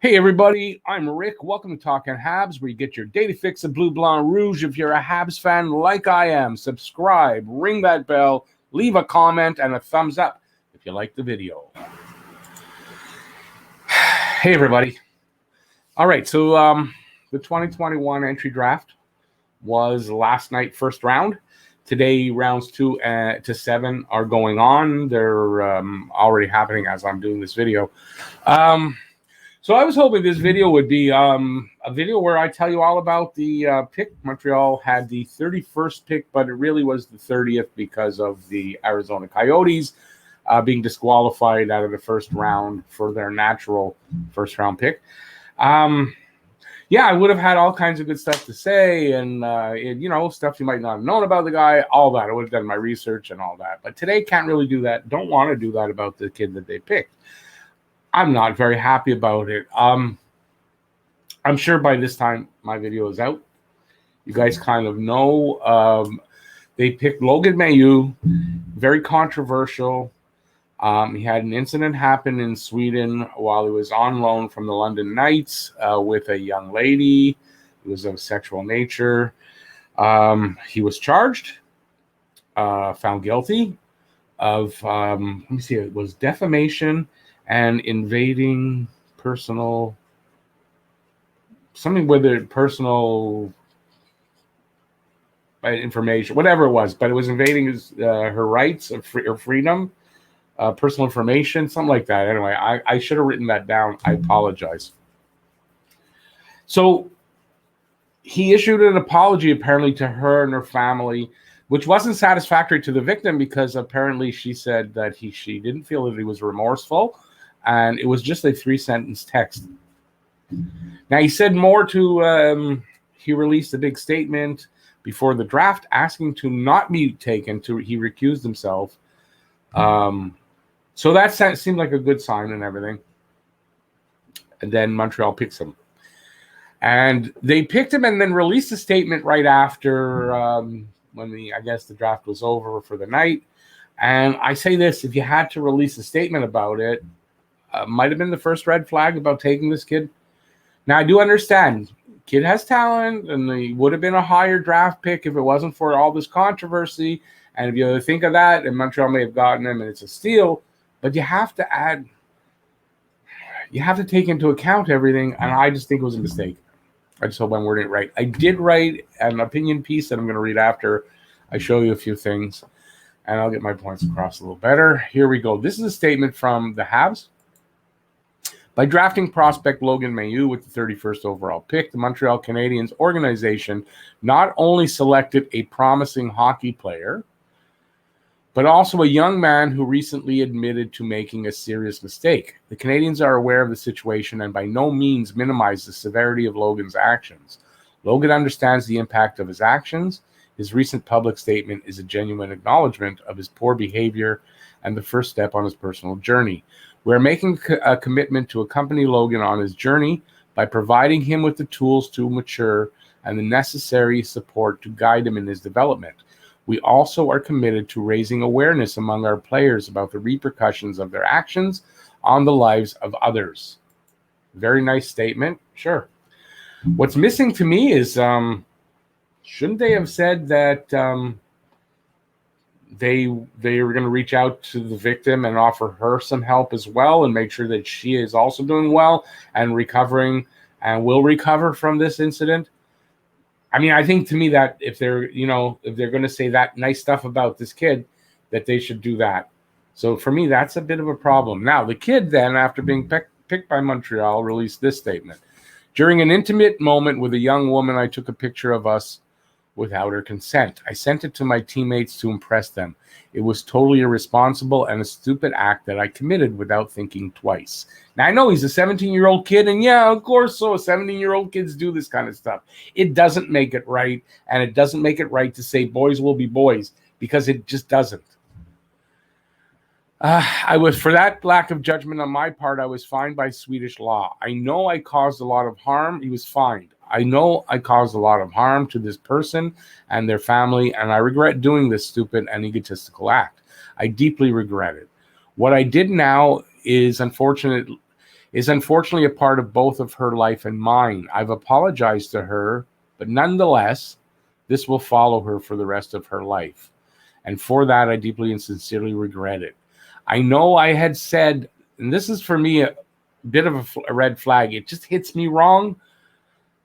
Hey everybody, I'm Rick. Welcome to Talking Habs, where you get your daily fix of Bleu Blanc Rouge. If you're a Habs fan like I am, subscribe, ring that bell, leave a comment, and a thumbs up if you like the video. Hey everybody. All right, so the 2021 Entry Draft was last night, first round. Today, rounds 2 to 7 are going on. They're already happening as I'm doing this video. So I was hoping this video would be a video where I tell you all about the pick. Montreal had the 31st pick, but it really was the 30th because of the Arizona Coyotes being disqualified out of the first round for their natural first-round pick. Yeah, I would have had all kinds of good stuff to say and, stuff you might not have known about the guy, all that. I would have done my research and all that. But today, can't really do that. Don't want to do that about the kid that they picked. I'm not very happy about it. I'm sure by this time my video is out. You guys kind of know. They picked Logan Mailloux, very controversial. He had an incident happen in Sweden while he was on loan from the London Knights with a young lady. It was of sexual nature. He was charged, found guilty of, it was defamation and invading personal information, whatever it was, but it was invading her rights of freedom, personal information, something like that. Anyway, I should have written that down. I apologize. So he issued an apology apparently to her and her family, which wasn't satisfactory to the victim because apparently she said that she didn't feel that he was remorseful. And it was just a 3-sentence text. Now, he said more to, he released a big statement before the draft asking to not be taken. He recused himself. So that seemed like a good sign and everything. And then Montreal picks him. And they picked him and then released a statement right after when the draft was over for the night. And I say this, if you had to release a statement about it, might have been the first red flag about taking this kid. Now, I do understand. Kid has talent, and he would have been a higher draft pick if it wasn't for all this controversy. And if you think of that, and Montreal may have gotten him, and it's a steal, but you have to take into account everything, and I just think it was a mistake. I just hope I'm wording it right. I did write an opinion piece that I'm going to read after I show you a few things, and I'll get my points across a little better. Here we go. This is a statement from the Habs. By drafting prospect Logan Mailloux with the 31st overall pick, the Montreal Canadiens organization not only selected a promising hockey player, but also a young man who recently admitted to making a serious mistake. The Canadiens are aware of the situation and by no means minimize the severity of Logan's actions. Logan understands the impact of his actions. His recent public statement is a genuine acknowledgement of his poor behavior and the first step on his personal journey. We're making a commitment to accompany Logan on his journey by providing him with the tools to mature and the necessary support to guide him in his development. We also are committed to raising awareness among our players about the repercussions of their actions on the lives of others. Very nice statement. Sure. What's missing to me is, shouldn't they have said that they were going to reach out to the victim and offer her some help as well and make sure that she is also doing well and recovering and will recover from this incident? I mean, I think to me that if they're going to say that nice stuff about this kid, that they should do that. So for me, that's a bit of a problem. Now, the kid then, after being picked by Montreal, released this statement. During an intimate moment with a young woman, I took a picture of us without her consent. I sent it to my teammates to impress them. It was totally irresponsible and a stupid act that I committed without thinking twice. Now, I know he's a 17-year-old kid, and yeah, of course, so 17-year-old kids do this kind of stuff. It doesn't make it right, and it doesn't make it right to say boys will be boys, because it just doesn't. For that lack of judgment on my part, I was fined by Swedish law. I know I caused a lot of harm. He was fined. I know I caused a lot of harm to this person and their family, and I regret doing this stupid and egotistical act. I deeply regret it. What I did now is unfortunate is unfortunately a part of both of her life and mine. I've apologized to her, but nonetheless, this will follow her for the rest of her life. And for that, I deeply and sincerely regret it. I know I had said, and this is for me a bit of a red flag. It just hits me wrong.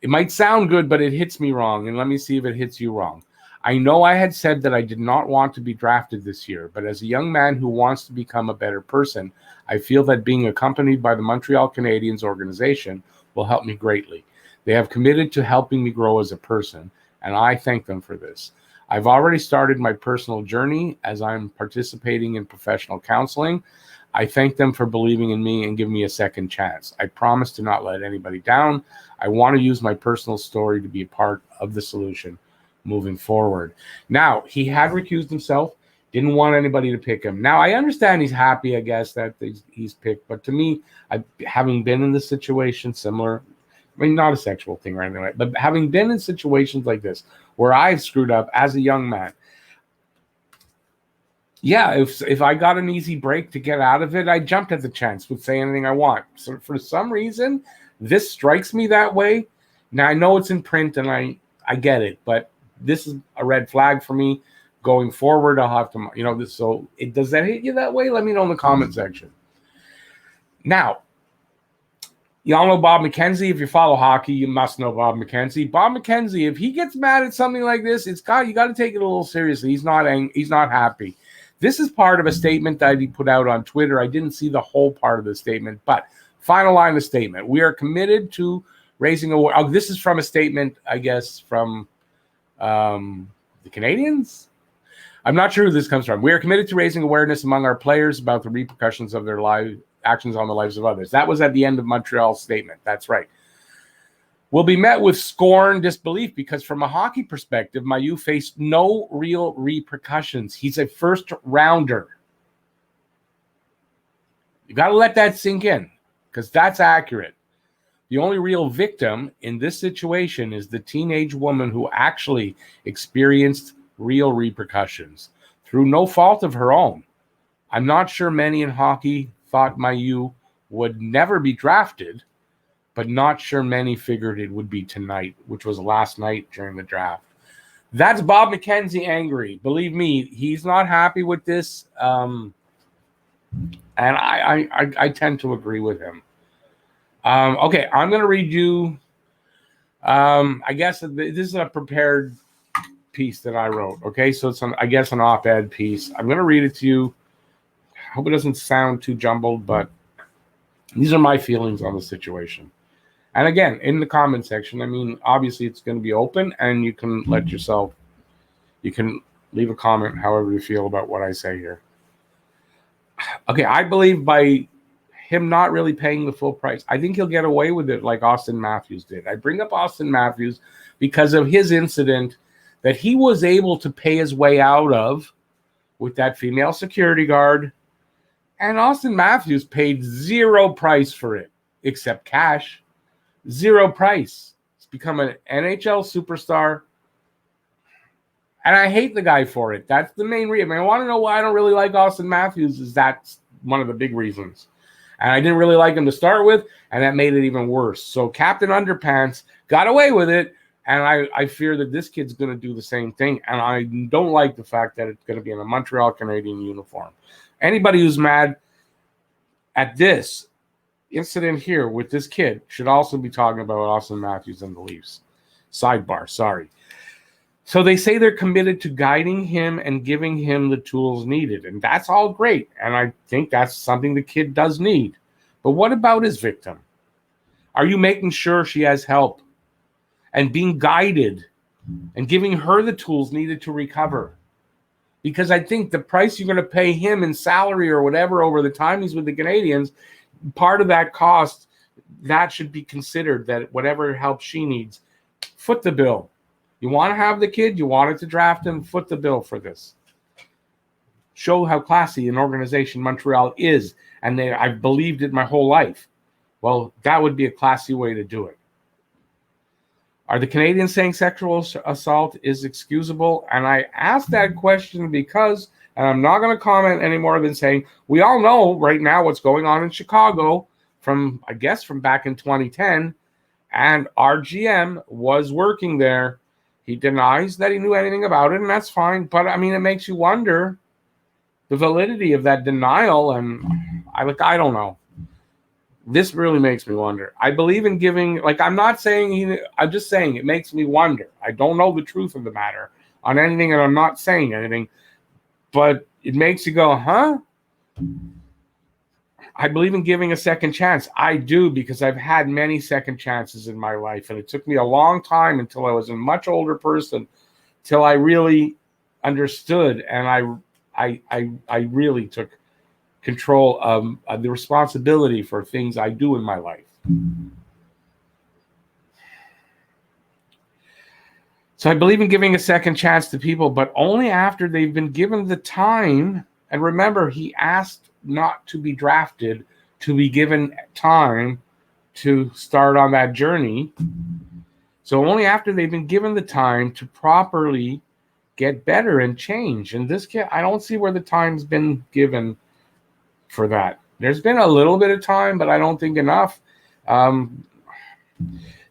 It might sound good, but it hits me wrong. And let me see if it hits you wrong. I know I had said that I did not want to be drafted this year, but as a young man who wants to become a better person, I feel that being accompanied by the Montreal Canadiens organization will help me greatly. They have committed to helping me grow as a person, and I thank them for this. I've already started my personal journey as I'm participating in professional counseling. I thank them for believing in me and giving me a second chance. I promise to not let anybody down. I want to use my personal story to be a part of the solution moving forward. Now, he had recused himself, didn't want anybody to pick him. Now, I understand he's happy, I guess, that he's picked. But to me, having been in this situation similar, I mean, not a sexual thing or anything, but having been in situations like this where I've screwed up as a young man, yeah, if I got an easy break to get out of it, I jumped at the chance, would say anything I want. So for some reason, this strikes me that way. Now, I know it's in print and I get it, but this is a red flag for me going forward. I'll have to, this. So does that hit you that way? Let me know in the comment section. Now, y'all know Bob McKenzie. If you follow hockey, you must know Bob McKenzie. Bob McKenzie, if he gets mad at something like this, you got to take it a little seriously. He's not happy. This is part of a statement that he put out on Twitter. I didn't see the whole part of the statement, but final line of the statement. We are committed to raising awareness. Oh, this is from a statement, I guess, from the Canadiens. I'm not sure who this comes from. We are committed to raising awareness among our players about the repercussions of their actions on the lives of others. That was at the end of Montreal's statement. That's right. Will be met with scorn, disbelief, because from a hockey perspective, Mailloux faced no real repercussions. He's a first rounder. You got to let that sink in, because that's accurate. The only real victim in this situation is the teenage woman who actually experienced real repercussions through no fault of her own. I'm not sure many in hockey thought Mailloux would never be drafted, but not sure many figured it would be tonight, which was last night during the draft. That's Bob McKenzie angry. Believe me, he's not happy with this, and I tend to agree with him. Okay, I'm going to read you, I guess this is a prepared piece that I wrote, okay? So it's, an op-ed piece. I'm going to read it to you. I hope it doesn't sound too jumbled, but these are my feelings on the situation. And again, in the comment section, I mean, obviously it's going to be open, and you can you can leave a comment however you feel about what I say here. Okay, I believe by him not really paying the full price, I think he'll get away with it like Austin Matthews did. I bring up Austin Matthews because of his incident that he was able to pay his way out of with that female security guard. And Austin Matthews paid zero price for it, except cash. Zero price. He's become an NHL superstar. And I hate the guy for it. That's the main reason. I mean, I want to know why I don't really like Austin Matthews. Is that's one of the big reasons. And I didn't really like him to start with, and that made it even worse. So Captain Underpants got away with it, and I fear that this kid's going to do the same thing. And I don't like the fact that it's going to be in a Montreal Canadiens uniform. Anybody who's mad at this incident here with this kid should also be talking about Austin Matthews and the Leafs. Sidebar, sorry. So they say they're committed to guiding him and giving him the tools needed. And that's all great. And I think that's something the kid does need. But what about his victim? Are you making sure she has help and being guided and giving her the tools needed to recover? Because I think the price you're going to pay him in salary or whatever over the time he's with the Canadiens, part of that cost, that should be considered, that whatever help she needs, foot the bill. You want to have the kid, you wanted to draft him, foot the bill for this. Show how classy an organization Montreal is, and I've believed it my whole life. Well, that would be a classy way to do it. Are the Canadiens saying sexual assault is excusable? And I asked that question because, and I'm not going to comment any more than saying, we all know right now what's going on in Chicago. from back in 2010, and our GM was working there. He denies that he knew anything about it, and that's fine. But I mean, it makes you wonder the validity of that denial, and I don't know. This really makes me wonder. I believe in giving, I'm not saying, I'm just saying it makes me wonder. I don't know the truth of the matter on anything, and I'm not saying anything, but it makes you go, huh? I believe in giving a second chance. I do, because I've had many second chances in my life, and it took me a long time until I was a much older person, till I really understood, and I really took control of the responsibility for things I do in my life. So I believe in giving a second chance to people, but only after they've been given the time. And remember, he asked not to be drafted, to be given time to start on that journey. So only after they've been given the time to properly get better and change. And this kid, I don't see where the time's been given for that. There's been a little bit of time, but I don't think enough.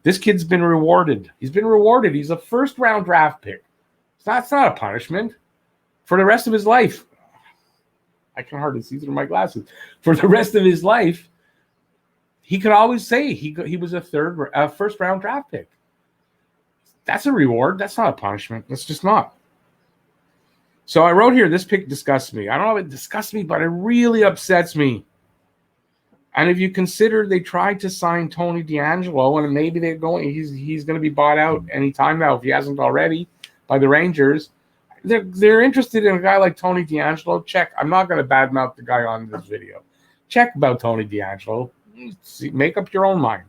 This kid's been rewarded. He's been rewarded. He's a first-round draft pick. It's not a punishment for the rest of his life. I can hardly see through my glasses. For the rest of his life, he could always say he was a first-round draft pick. That's a reward. That's not a punishment. That's just not. So I wrote here, this pick disgusts me. I don't know if it disgusts me, but it really upsets me. And if you consider they tried to sign Tony DeAngelo, and maybe he's going to be bought out anytime now if he hasn't already by the Rangers. They're interested in a guy like Tony DeAngelo. Check. I'm not going to badmouth the guy on this video. Check about Tony DeAngelo. Make up your own mind.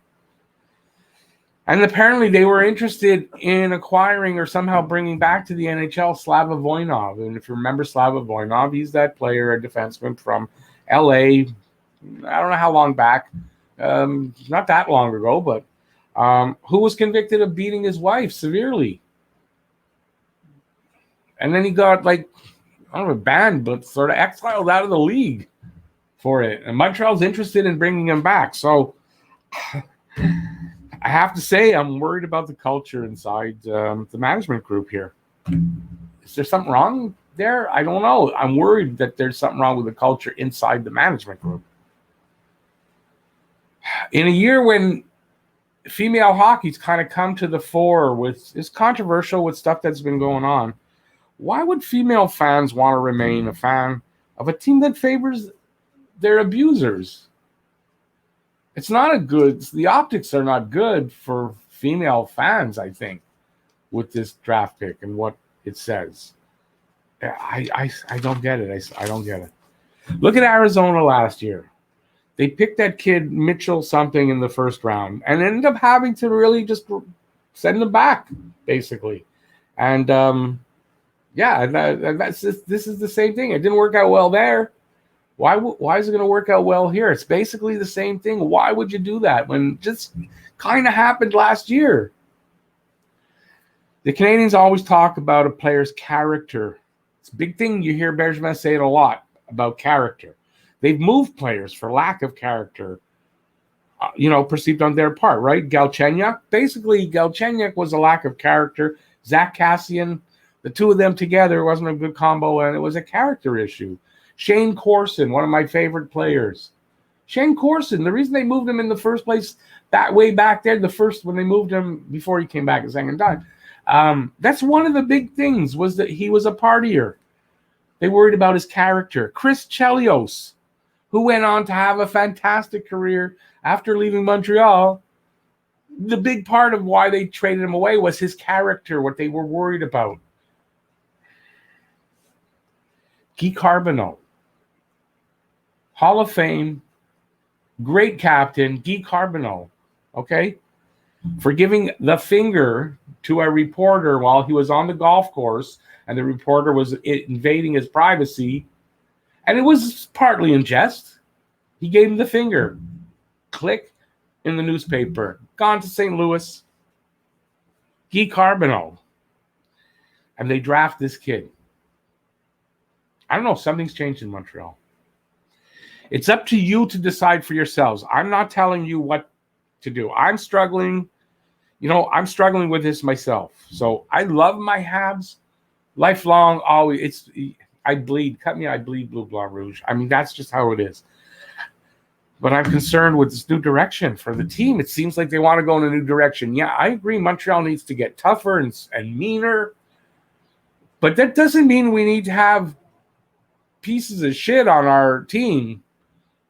And apparently they were interested in acquiring or somehow bringing back to the NHL Slava Voinov. And if you remember Slava Voinov, he's that player, a defenseman from LA. I don't know how long back. Not that long ago, but who was convicted of beating his wife severely. And then he got, I don't know, banned, but sort of exiled out of the league for it. And Montreal's interested in bringing him back. So I have to say I'm worried about the culture inside the management group here. Is there something wrong there? I don't know. I'm worried that there's something wrong with the culture inside the management group. In a year when female hockey's kind of come to the fore it's controversial with stuff that's been going on, why would female fans want to remain a fan of a team that favors their abusers? It's not the optics are not good for female fans, I think, with this draft pick and what it says. I don't get it. I don't get it. Look at Arizona last year. They picked that kid Mitchell something in the first round and ended up having to really just send him back, basically. And this is the same thing. It didn't work out well there. Why is it going to work out well here? It's basically the same thing. Why would you do that when it just kind of happened last year? The Canadiens always talk about a player's character. It's a big thing. You hear Bergevin say it a lot about character. They've moved players for lack of character, perceived on their part, right? Galchenyuk was a lack of character. Zach Kassian, the two of them together wasn't a good combo, and it was a character issue. Shane Corson, one of my favorite players. Shane Corson, the reason they moved him in the first place, that way back there, when they moved him before he came back a second time, that's one of the big things, was that he was a partier. They worried about his character. Chris Chelios, who went on to have a fantastic career after leaving Montreal, the big part of why they traded him away was his character, what they were worried about. Guy Carbonneau, Hall of Fame, great captain, Guy Carbonneau, okay, for giving the finger to a reporter while he was on the golf course, and the reporter was invading his privacy, and it was partly in jest. He gave him the finger. Click in the newspaper. Gone to St. Louis. Guy Carbonneau. And they draft this kid. I don't know. Something's changed in Montreal. It's up to you to decide for yourselves. I'm not telling you what to do. I'm struggling. I'm struggling with this myself. So I love my Habs. Lifelong, always. I bleed. Cut me, I bleed blue, blanc, rouge. I mean, that's just how it is. But I'm concerned with this new direction for the team. It seems like they want to go in a new direction. Yeah, I agree. Montreal needs to get tougher and meaner. But that doesn't mean we need to have pieces of shit on our team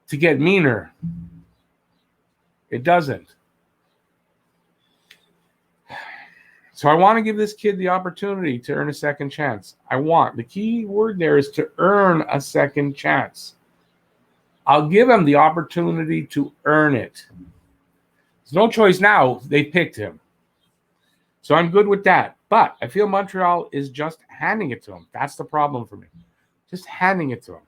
to get meaner. It doesn't. So I want to give this kid the opportunity to earn a second chance. The key word there is to earn a second chance. I'll give him the opportunity to earn it. There's no choice now. They picked him. So I'm good with that. But I feel Montreal is just handing it to him. That's the problem for me. Just handing it to him.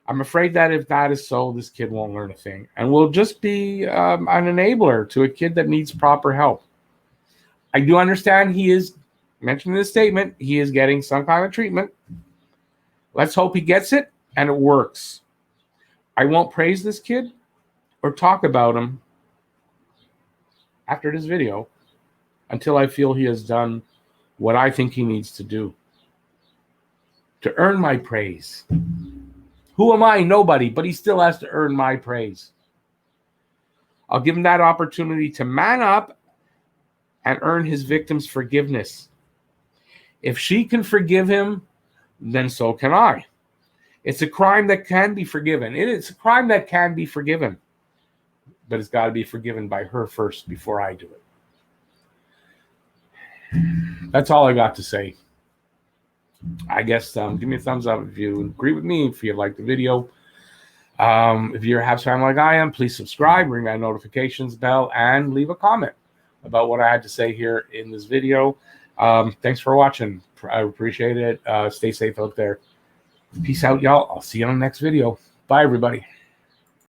I'm afraid that if that is so, this kid won't learn a thing. And will just be an enabler to a kid that needs proper help. I do understand he is, mentioned in this statement, he is getting some kind of treatment. Let's hope he gets it and it works. I won't praise this kid or talk about him after this video until I feel he has done what I think he needs to do to earn my praise. Who am I? Nobody, but he still has to earn my praise. I'll give him that opportunity to man up and earn his victim's forgiveness. If she can forgive him, then so can I. It's a crime that can be forgiven. It's a crime that can be forgiven. But it's got to be forgiven by her first before I do it. That's all I got to say. I guess give me a thumbs up if you agree with me, if you like the video. If you're a Habs fan like I am, please subscribe, ring that notifications bell, and leave a comment about what I had to say here in this video. Thanks for watching. I appreciate it. Stay safe out there. Peace out, y'all. I'll see you on the next video. Bye, everybody.